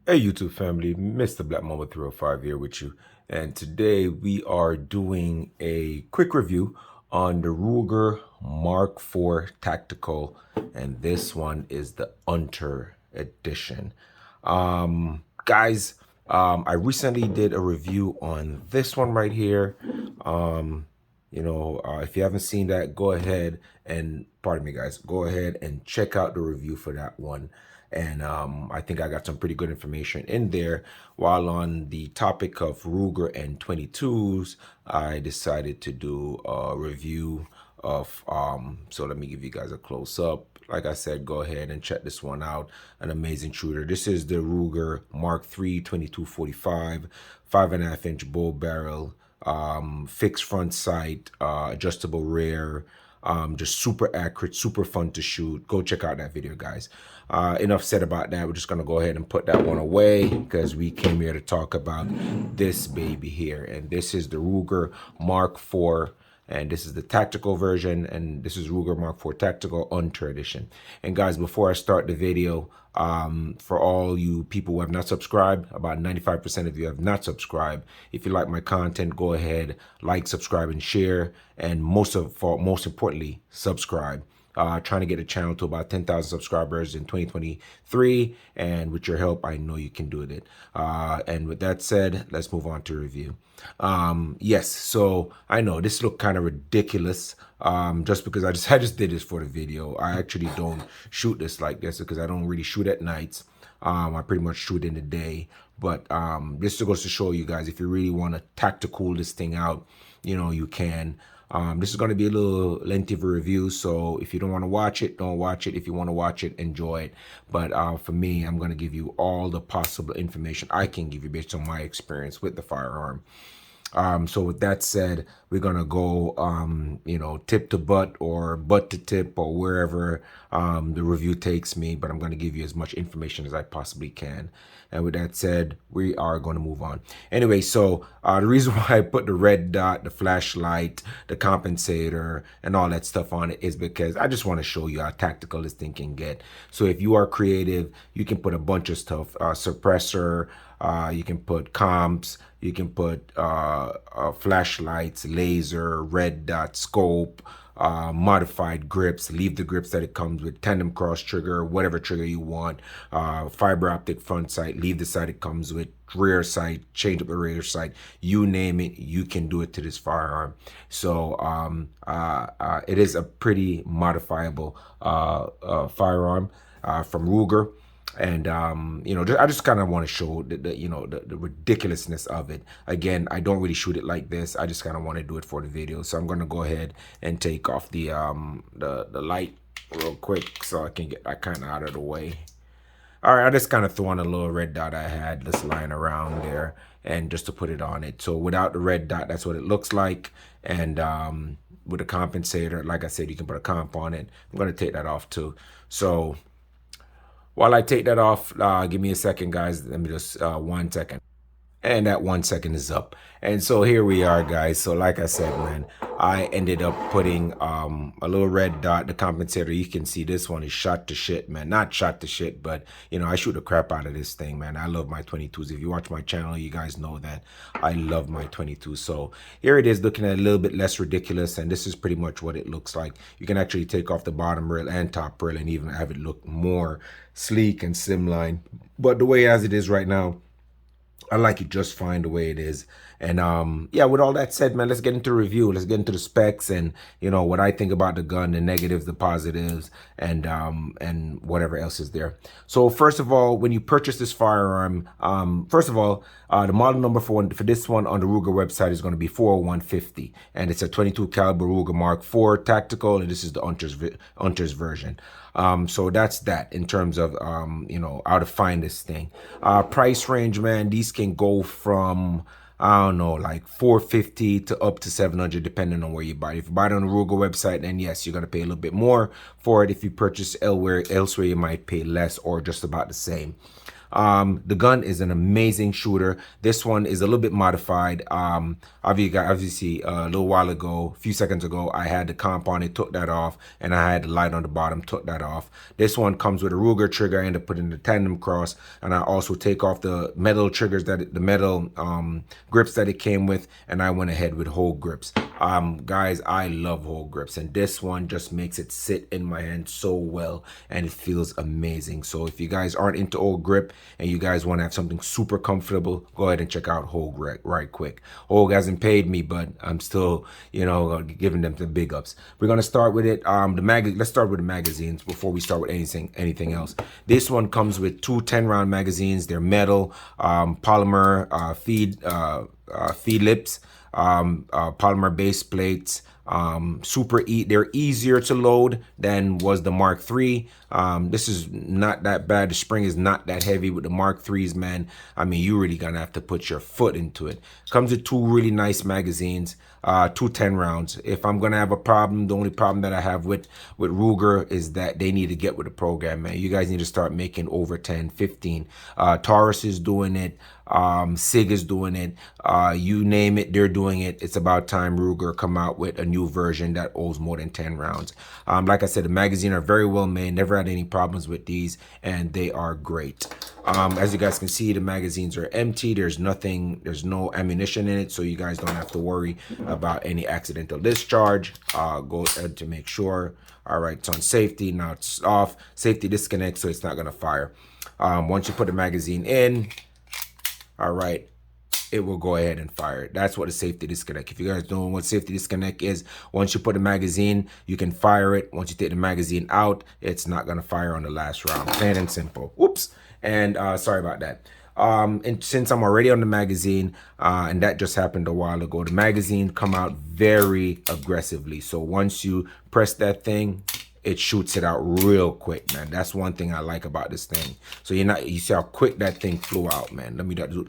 Hey YouTube family, Mr. Black Mamba 305 here with you. And today we are doing a quick review on the Ruger Mark IV Tactical. And this one is the Hunter edition. Guys, I recently did a review on this one right here. If you haven't seen that, go ahead and, pardon me guys, go ahead and check out the review for that one. And I think I got some pretty good information in there. While on the topic of Ruger and 22s, I decided to do a review of, so let me give you guys a close up. Like I said, go ahead and check this one out. An amazing shooter. This is the Ruger Mark III 2245, 5.5-inch bull barrel, fixed front sight, adjustable rear, just super accurate, super fun to shoot. Go check out that video, guys. Enough said about that. We're just gonna go ahead and put that one away because we came here to talk about this baby here. And this is the Ruger Mark IV. And this is the tactical version, and this is Ruger Mark IV Tactical Hunter Edition. And guys, before I start the video, for all you people who have not subscribed, about 95% of you have not subscribed. If you like my content, go ahead, like, subscribe, and share. And most importantly, subscribe. Trying to get the channel to about 10,000 subscribers in 2023, and with your help, I know you can do it. And with that said, let's move on to review. Yes, so I know this looked kind of ridiculous, just because I just did this for the video. I actually don't shoot this like this because I don't really shoot at nights. I pretty much shoot in the day, but this goes to show you guys, if you really want to tactical this thing out, you can. This is going to be a little lengthy of a review, so if you don't want to watch it, don't watch it. If you want to watch it, enjoy it. But for me, I'm going to give you all the possible information I can give you based on my experience with the firearm. So with that said, we're going to go, tip to butt or butt to tip or wherever the review takes me. But I'm going to give you as much information as I possibly can. And with that said, we are going to move on. Anyway, so the reason why I put the red dot, the flashlight, the compensator, and all that stuff on it is because I just want to show you how tactical this thing can get. So if you are creative, you can put a bunch of stuff, suppressor, you can put comps, you can put flashlights, laser, red dot, scope, modified grips, leave the grips that it comes with, tandem cross trigger, whatever trigger you want, fiber optic front sight, leave the sight it comes with, rear sight, change up the rear sight, you name it, you can do it to this firearm. So it is a pretty modifiable firearm from Ruger. And I just kind of want to show the ridiculousness of it. Again, I don't really shoot it like this. I just kind of want to do it for the video. So I'm going to go ahead and take off the light real quick so I can get that kind of out of the way. All right, I just kind of threw on a little red dot I had just lying around there, and just to put it on it. So without the red dot, that's what it looks like. And with a compensator, like I said, you can put a comp on it. I'm going to take that off too. So while I take that off, give me a second, guys. Let me just 1 second. And that 1 second is up. And so here we are, guys. So like I said, man, I ended up putting a little red dot, the compensator. You can see this one is shot to shit, man. Not shot to shit, but I shoot the crap out of this thing, man. I love my 22s. If you watch my channel, you guys know that I love my 22s. So here it is, looking at a little bit less ridiculous, and this is pretty much what it looks like. You can actually take off the bottom rail and top rail and even have it look more sleek and slimline. But the way as it is right now, I like it just fine the way it is. And yeah, with all that said, man, let's get into review. Let's get into the specs and what I think about the gun, the negatives, the positives, and whatever else is there. So first of all, when you purchase this firearm, first of all, the model number for this one on the Ruger website is going to be 40150, and it's a 22 caliber Ruger Mark IV Tactical, and this is the Hunter's version. So that's that in terms of how to find this thing. Price range, man, these can go from, I don't know, like $450 to up to $700 depending on where you buy it. If you buy it on the Ruger website, then yes, you're gonna pay a little bit more for it. If you purchase elsewhere, you might pay less or just about the same. The gun is an amazing shooter. This one is a little bit modified. Obviously, a little while ago, a few seconds ago, I had the comp on it, took that off, and I had the light on the bottom, took that off. This one comes with a Ruger trigger. I end up putting the tandem cross, and I also take off the metal triggers the metal grips that it came with, and I went ahead with whole grips. Guys, I love whole grips, and this one just makes it sit in my hand so well, and it feels amazing. So if you guys aren't into whole grip and you guys want to have something super comfortable, go ahead and check out Hogue right quick. Hogue hasn't paid me, but I'm still, giving them the big ups. We're gonna start with it. Let's start with the magazines before we start with anything else. This one comes with two 10-round magazines. They're metal, polymer feed lips, polymer base plates. They're easier to load than was the Mark III. This is not that bad. The spring is not that heavy with the Mark IIIs, man. I mean, you really gonna have to put your foot into it. Comes with two really nice magazines, two 10 rounds. If I'm gonna have a problem, the only problem that I have with Ruger is that they need to get with the program, man. You guys need to start making over 10, 15. Taurus is doing it. SIG is doing it. You name it, they're doing it. It's about time Ruger come out with a new version that holds more than 10 rounds. Like I said, the magazine are very well made. Never had any problems with these, and they are great. As you guys can see, the magazines are empty. There's no ammunition in it, so you guys don't have to worry about any accidental discharge. Go ahead to make sure. All right, it's on safety. Now it's off. Safety disconnect, so it's not gonna fire. Once you put the magazine in, all right, it will go ahead and fire it. That's what a safety disconnect. If you guys don't know what safety disconnect is, once you put the magazine, you can fire it. Once you take the magazine out, it's not gonna fire on the last round. Plain and simple. Whoops. And sorry about that. And since I'm already on the magazine, and that just happened a while ago, the magazine come out very aggressively. So once you press that thing, it shoots it out real quick, man. That's one thing I like about this thing. So you see how quick that thing flew out, man. Let me do.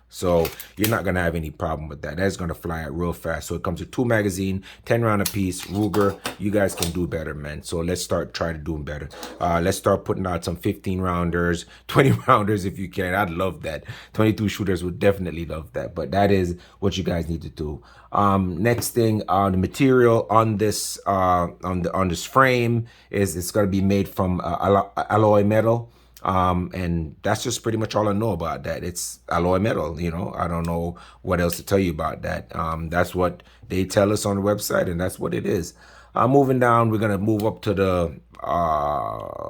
So you're not gonna have any problem with that. That's gonna fly out real fast. So it comes with two magazine, 10 round a piece. Ruger, you guys can do better, man. So let's try to do better. Let's start putting out some 15 rounders, 20 rounders if you can. I'd love that. 22 shooters would definitely love that. But that is what you guys need to do. Next thing, the material on this on this frame is it's gonna be made from alloy metal. And that's just pretty much all I know about that. It's alloy metal, I don't know what else to tell you about that. That's what they tell us on the website, and that's what it is. Moving down, we're gonna move up to the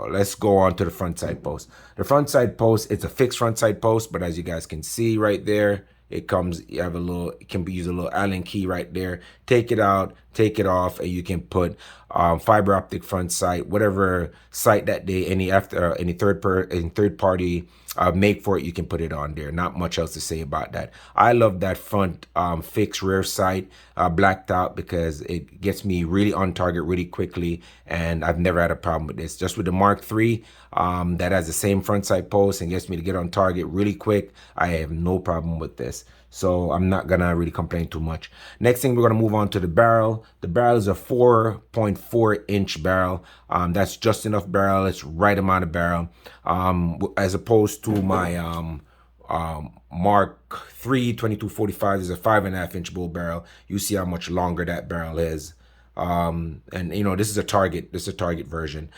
let's go on to the front side post. The front side post, it's a fixed front side post, but as you guys can see right there, it can use a little Allen key right there. Take it out, take it off, and you can put fiber optic front sight, whatever sight that any third party make for it, you can put it on there. Not much else to say about that. I love that front fixed rear sight blacked out because it gets me really on target really quickly, and I've never had a problem with this. Just with the Mark III that has the same front sight post and gets me to get on target really quick, I have no problem with this. So I'm not gonna really complain too much. Next thing, we're gonna move on to the barrel. The barrel is a 4.4 inch barrel. That's just enough barrel. It's right amount of barrel. As opposed to my Mark III 2245 is a 5.5 inch bull barrel. You see how much longer that barrel is. And this is a target version.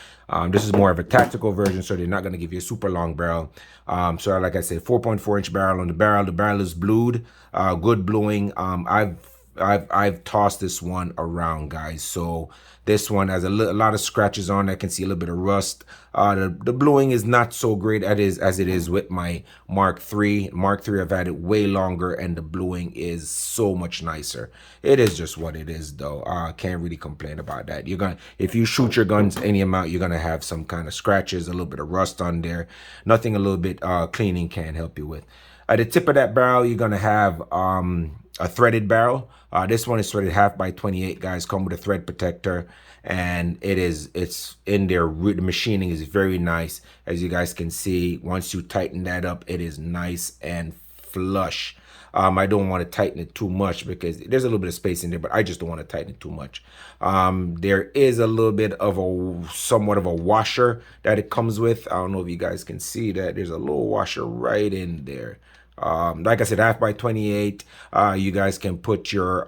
This is more of a tactical version, so they're not going to give you a super long barrel. So like I said, 4.4 inch barrel on the barrel. The barrel is blued, good bluing. I've tossed this one around, guys. So this one has a lot of scratches on. I can see a little bit of rust. The bluing is not so great as it is with my Mark III. Mark III, I've had it way longer, and the bluing is so much nicer. It is just what it is, though. Can't really complain about that. If you shoot your guns any amount, you're gonna have some kind of scratches, a little bit of rust on there. Nothing a little bit cleaning can't help you with. At the tip of that barrel, you're gonna have a threaded barrel. This one is threaded 1/2 by 28, guys. Come with a thread protector, and it's in there. The machining is very nice, as you guys can see. Once you tighten that up, it is nice and flush. I don't want to tighten it too much because there's a little bit of space in there, but I just don't want to tighten it too much. There is a little bit of somewhat of a washer that it comes with. I don't know if you guys can see that. There's a little washer right in there. Like I said, half by 28. You guys can put your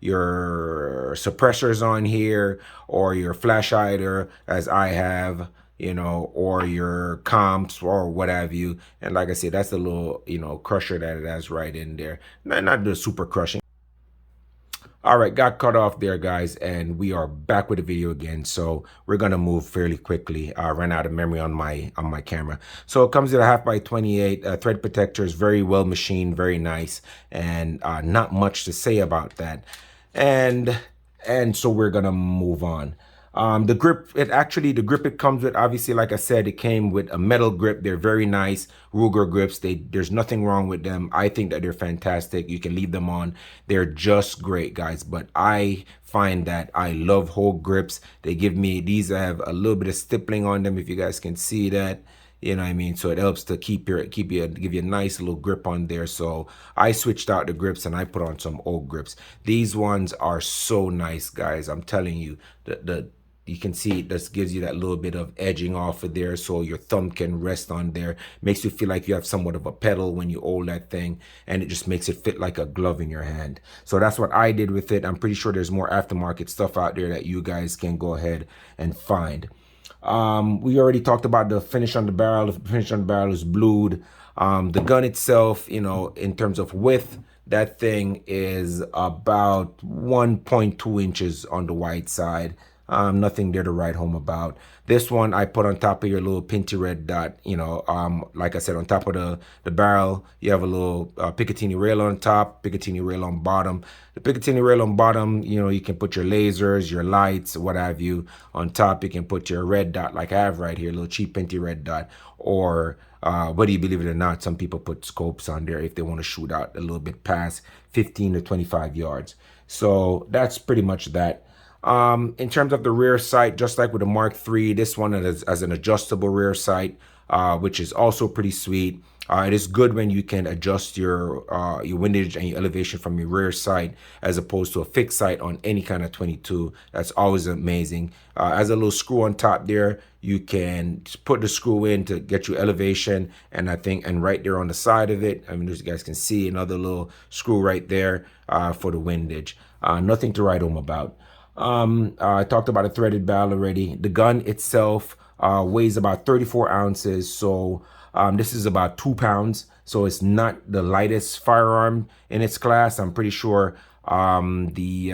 suppressors on here, or your flash hider, as I have, or your comps or what have you. And like I said, that's the little, crusher that it has right in there. Not the super crushing. All right, got cut off there, guys, and we are back with the video again. So we're gonna move fairly quickly. I ran out of memory on my camera. So it comes with a half by 28 thread protectors, very well machined, very nice, and not much to say about that. And so we're gonna move on. The grip, the grip it comes with, obviously, like I said, it came with a metal grip. They're very nice Ruger grips. There's nothing wrong with them. I think that they're fantastic. You can leave them on. They're just great, guys. But I find that I love Hogue grips. They give me, these have a little bit of stippling on them, if you guys can see that. You know what I mean? So it helps to give you a nice little grip on there. So I switched out the grips and I put on some Hogue grips. These ones are so nice, guys. I'm telling you, you can see it just gives you that little bit of edging off of there, so your thumb can rest on there. Makes you feel like you have somewhat of a pedal when you hold that thing, and it just makes it fit like a glove in your hand. So that's what I did with it. I'm pretty sure there's more aftermarket stuff out there that you guys can go ahead and find. We already talked about the finish on the barrel. The finish on the barrel is blued. The gun itself, in terms of width, that thing is about 1.2 inches on the wide side. Nothing there to write home about. This one I put on top of your little Pinty red dot. Like I said, on top of the barrel, you have a little Picatinny rail on top, Picatinny rail on bottom. The Picatinny rail on bottom, you can put your lasers, your lights, what have you. On top, you can put your red dot, like I have right here, a little cheap Pinty red dot. Or whether you believe it or not, some people put scopes on there if they want to shoot out a little bit past 15 to 25 yards. So that's pretty much that. In terms of the rear sight, just like with the Mark III, this one has an adjustable rear sight, which is also pretty sweet. It is good when you can adjust your windage and your elevation from your rear sight as opposed to a fixed sight on any kind of 22. That's always amazing. As a little screw on top there, you can put the screw in to get your elevation, and and right there on the side of it, as you guys can see, another little screw right there for the windage. Nothing to write home about. I talked about a threaded barrel already. The gun itself weighs about 34 ounces. So this is about 2 pounds. So it's not the lightest firearm in its class. I'm pretty sure the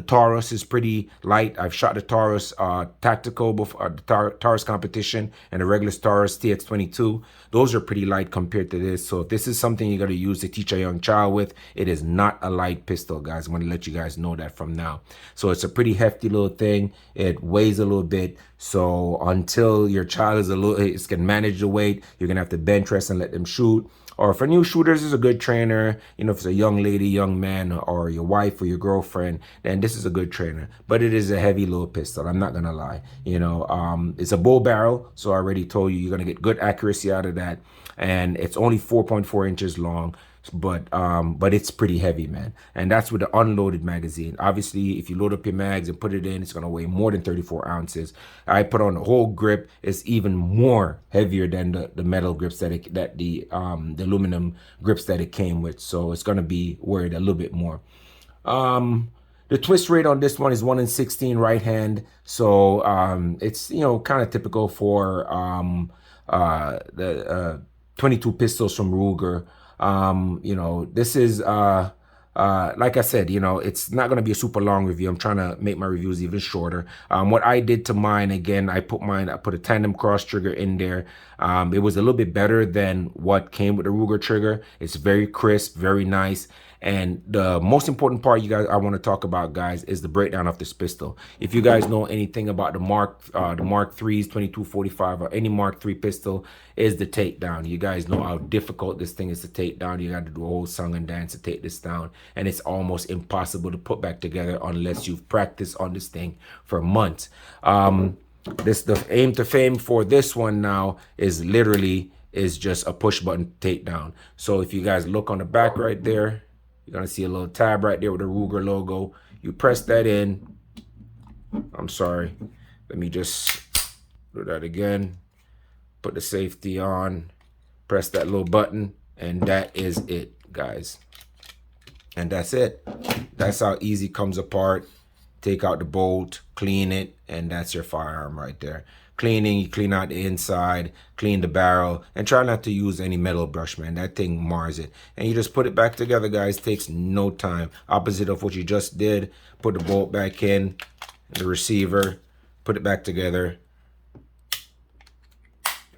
Taurus is pretty light. I've shot the Taurus tactical before, the Taurus competition, and the regular Taurus TX22. Those are pretty light compared to this. So if this is something you're going to use to teach a young child with, it is not a light pistol, guys. I'm going to let you guys know that from now. So it's a pretty hefty little thing. It weighs a little bit. So until your child can manage the weight, you're going to have to bench rest and let them shoot. Or for new shooters, is a good trainer. If it's a young lady, young man, or your wife or your girlfriend, then this is a good trainer. But it is a heavy little pistol. I'm not gonna lie. It's a bull barrel, so I already told you you're gonna get good accuracy out of that. And it's only 4.4 inches long. But it's pretty heavy, man. And that's with the unloaded magazine. Obviously, if you load up your mags and put it in, it's gonna weigh more than 34 ounces. I put on the whole grip. It's even more heavier than the metal grips the aluminum grips that it came with. So it's gonna be worth a little bit more. The twist rate on this one is 1 in 16 right hand. So it's kind of typical for the 22 pistols from Ruger. This is like I said, it's not going to be a super long review. I'm trying to make my reviews even shorter. What I did to mine, again, I put a tandem cross trigger in there. It was a little bit better than what came with the Ruger trigger. It's very crisp, very nice. And the most important part I want to talk about, guys, is the breakdown of this pistol. If you guys know anything about the Mark III's 2245 or any Mark III pistol, is the takedown. You guys know how difficult this thing is to take down. You got to do a whole song and dance to take this down, and it's almost impossible to put back together unless you've practiced on this thing for months. The aim to fame for this one now is literally is just a push button takedown. So if you guys look on the back right there, you're gonna see a little tab right there with the Ruger logo. You press that in. I'm sorry. Let me just do that again. Put the safety on. Press that little button, and that is it, guys. And that's it. That's how easy it comes apart. Take out the bolt, clean it, and that's your firearm right there. Cleaning, you clean out the inside, clean the barrel, and try not to use any metal brush, man. That thing mars it. And you just put it back together, guys. Takes no time. Opposite of what you just did. Put the bolt back in, the receiver, put it back together,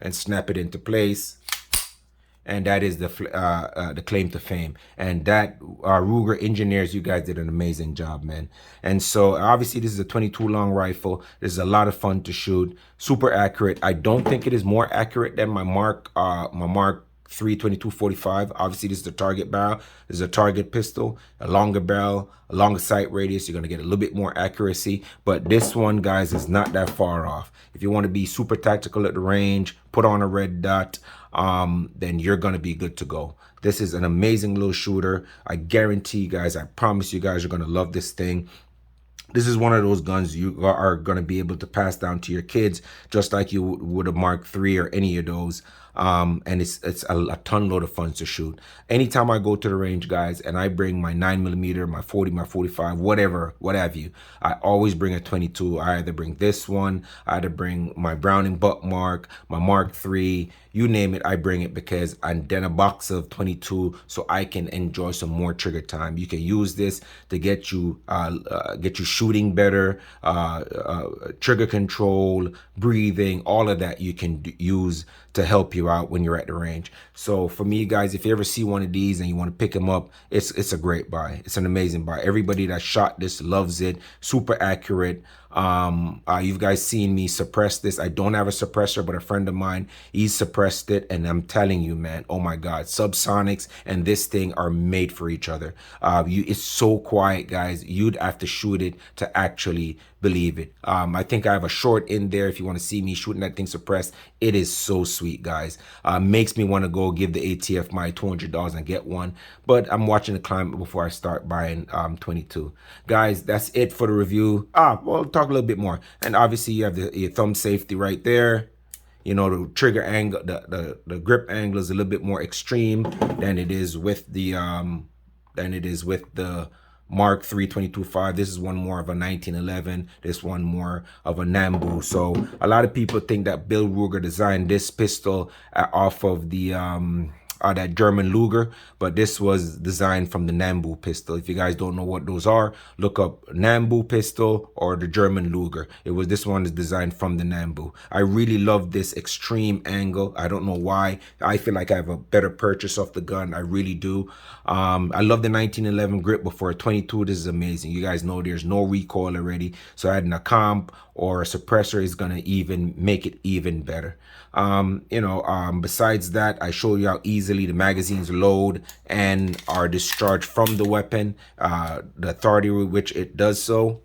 and snap it into place. And that is the claim to fame. And that Ruger engineers, you guys did an amazing job, man. And so obviously this is a 22 long rifle. This is a lot of fun to shoot. Super accurate. I don't think it is more accurate than my Mark 3 22-45. Obviously this is the target barrel. This is a target pistol, a longer barrel, a longer sight radius. You're gonna get a little bit more accuracy, but this one, guys, is not that far off. If you want to be super tactical at the range, put on a red dot, then you're gonna be good to go. This is an amazing little shooter. I guarantee you guys, I promise you guys, you're gonna love this thing. This is one of those guns you are going to be able to pass down to your kids, just like you would a Mark III or any of those. And it's a ton load of fun to shoot. Anytime I go to the range, guys, and I bring my 9mm, my 40, my 45, whatever, what have you, I always bring a 22. I either bring this one, I either bring my Browning butt mark, my Mark III, you name it, I bring it, because and then a box of 22 so I can enjoy some more trigger time. You can use this to get you shooting better, trigger control, breathing, all of that you can use to help you out when you're at the range. So for me, guys, if you ever see one of these and you want to pick them up, it's a great buy. It's an amazing buy. Everybody that shot this loves it. Super accurate. You guys seen me suppress this. I don't have a suppressor, but a friend of mine, he suppressed it, and I'm telling you, man, oh my God, subsonics and this thing are made for each other. It's so quiet, guys. You'd have to shoot it to actually believe it. I think I have a short in there if you want to see me shooting that thing suppressed. It is so sweet, guys. Makes me want to go give the ATF my $200 and get one, but I'm watching the climate before I start buying 22. Guys, that's it for the review. Well, talk a little bit more. And obviously you have your thumb safety right there. You know, the trigger angle, the grip angle is a little bit more extreme than it is with the Mark 3 22-5. This is one more of a 1911. This one more of a Nambu. So a lot of people think that Bill Ruger designed this pistol off of the that German Luger, but this was designed from the Nambu pistol. If you guys don't know what those are, look up Nambu pistol or the German Luger. This one is designed from the Nambu. I really love this extreme angle. I don't know why. I feel like I have a better purchase of the gun. I really do. I love the 1911 grip, but for a 22, this is amazing. You guys know there's no recoil already, so adding a comp or a suppressor is gonna even make it even better. Besides that, I show you how easily the magazines load and are discharged from the weapon, the authority with which it does so.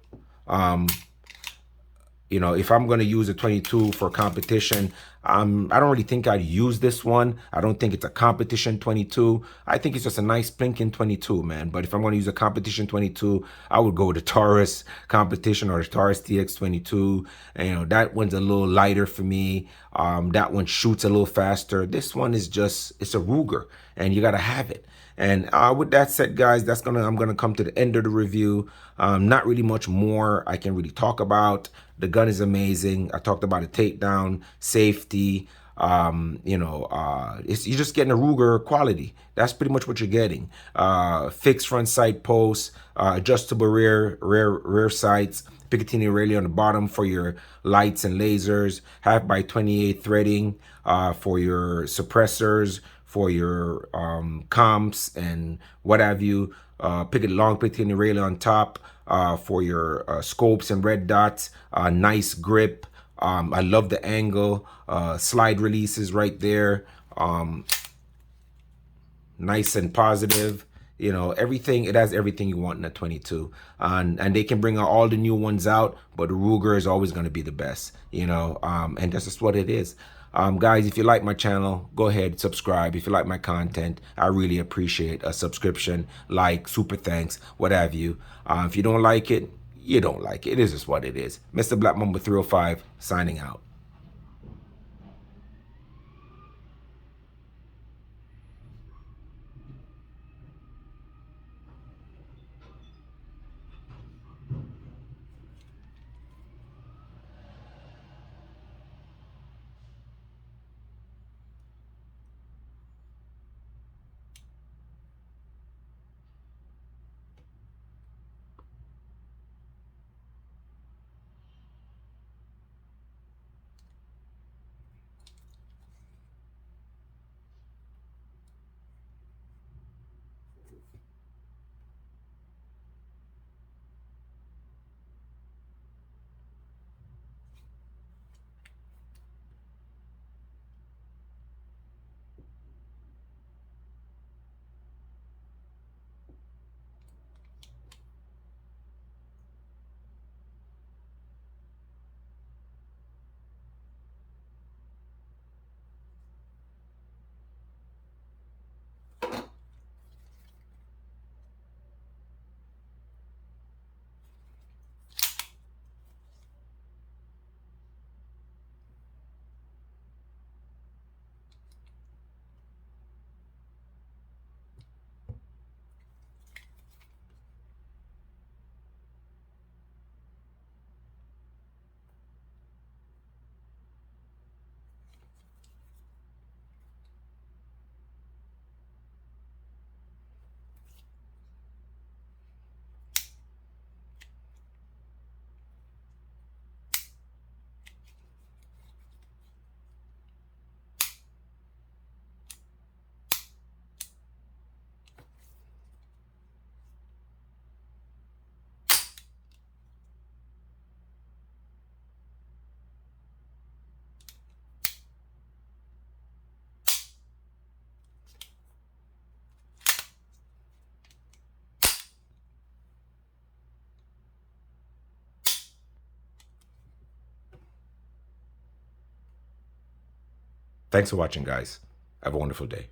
If I'm going to use a 22 for competition, I don't really think I'd use this one. I don't think it's a competition 22. I think it's just a nice blinking 22, man. But if I'm going to use a competition 22, I would go with the Taurus competition or the Taurus TX22. And, that one's a little lighter for me. That one shoots a little faster. This one is it's a Ruger, and you got to have it. And with that said, guys, I'm gonna come to the end of the review. Not really much more I can really talk about. The gun is amazing. I talked about a takedown, safety. You're just getting a Ruger quality. That's pretty much what you're getting. Fixed front sight posts, adjustable rear sights, Picatinny railing on the bottom for your lights and lasers, 1/2x28 threading for your suppressors, for your comps and what have you. Long Picatinny railing on top for your scopes and red dots. Nice grip. I love the angle. Slide releases right there. Nice and positive. Everything. It has everything you want in a 22. And they can bring all the new ones out, but the Ruger is always going to be the best. And that's just what it is. Guys, if you like my channel, go ahead, subscribe. If you like my content, I really appreciate a subscription, like, super thanks, what have you. If you don't like it, you don't like it. It is just what it is. Mr. Black Mamba 305 signing out. Thanks for watching, guys. Have a wonderful day.